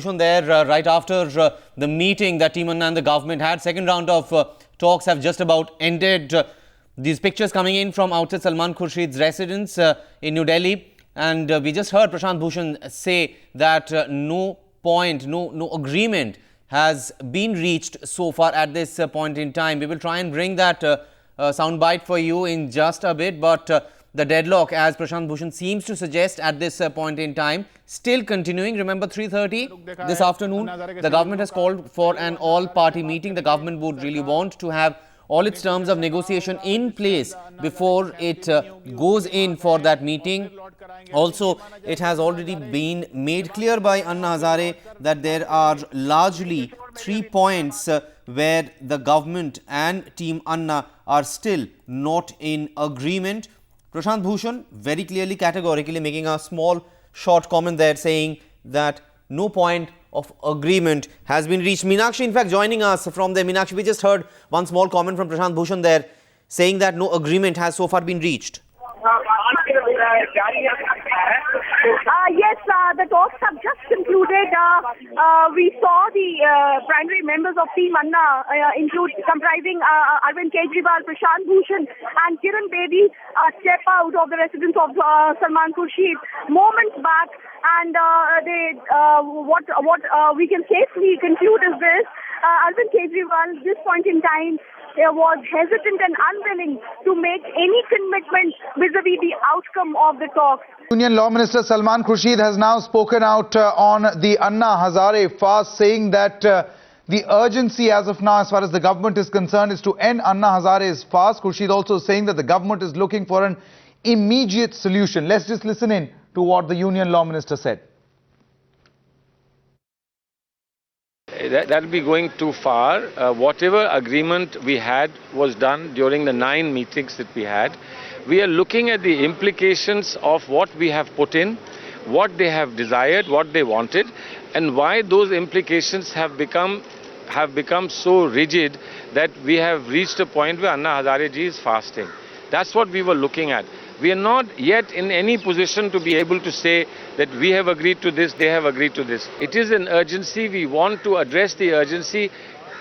There, right after the meeting that Team Anna and the government had, second round of talks have just about ended. These pictures coming in from outside Salman Khurshid's residence in New Delhi, and we just heard Prashant Bhushan say that no agreement has been reached so far at this point in time. We will try and bring that soundbite for you in just a bit, but the deadlock, as Prashant Bhushan seems to suggest at this point in time, still continuing. Remember, 3:30 this afternoon, the government has called for an all-party meeting. The government would really want to have all its terms of negotiation in place before it goes in for that meeting. Also, it has already been made clear by Anna Hazare that there are largely 3 points where the government and Team Anna are still not in agreement. Prashant Bhushan very clearly, categorically making a small short comment there, saying that no point of agreement has been reached. Meenakshi, in fact, joining us from there. Meenakshi, we just heard one small comment from Prashant Bhushan there, saying that no agreement has so far been reached. Yes, the talks have just concluded. We saw the primary members of Team Anna, comprising Arvind Kejriwal, Prashant Bhushan and Kiran Bedi, step out of the residence of Salman Khurshid moments back. And what we can safely conclude is this: Arvind Kejriwal, at this point in time, was hesitant and unwilling to make any commitment vis-a-vis the outcome of the talks. Union Law Minister Salman Khurshid has now spoken out on the Anna Hazare fast, saying that the urgency as of now, as far as the government is concerned, is to end Anna Hazare's fast. Khurshid also saying that the government is looking for an immediate solution. Let's just listen in to what the Union Law Minister said. That will be going too far. Whatever agreement we had was done during the 9 meetings that we had. We are looking at the implications of what we have put in, what they have desired, what they wanted, and why those implications have become so rigid that we have reached a point where Anna Hazare ji is fasting. That's what we were looking at. We are not yet in any position to be able to say that we have agreed to this, they have agreed to this. It is an urgency. We want to address the urgency,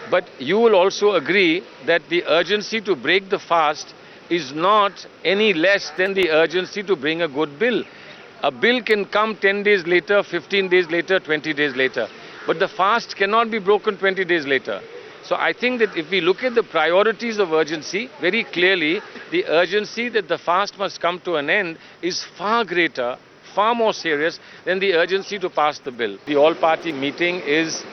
but you will also agree that the urgency to break the fast is not any less than the urgency to bring a good bill. A bill can come 10 days later, 15 days later, 20 days later, but the fast cannot be broken 20 days later. So I think that if we look at the priorities of urgency, very clearly the urgency that the fast must come to an end is far greater, far more serious than the urgency to pass the bill. The all-party meeting is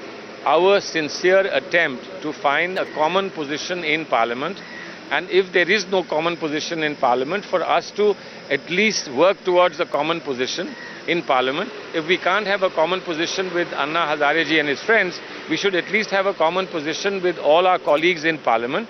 our sincere attempt to find a common position in Parliament, and if there is no common position in Parliament, for us to at least work towards a common position in Parliament. If we can't have a common position with Anna Hazare ji and his friends, we should at least have a common position with all our colleagues in Parliament.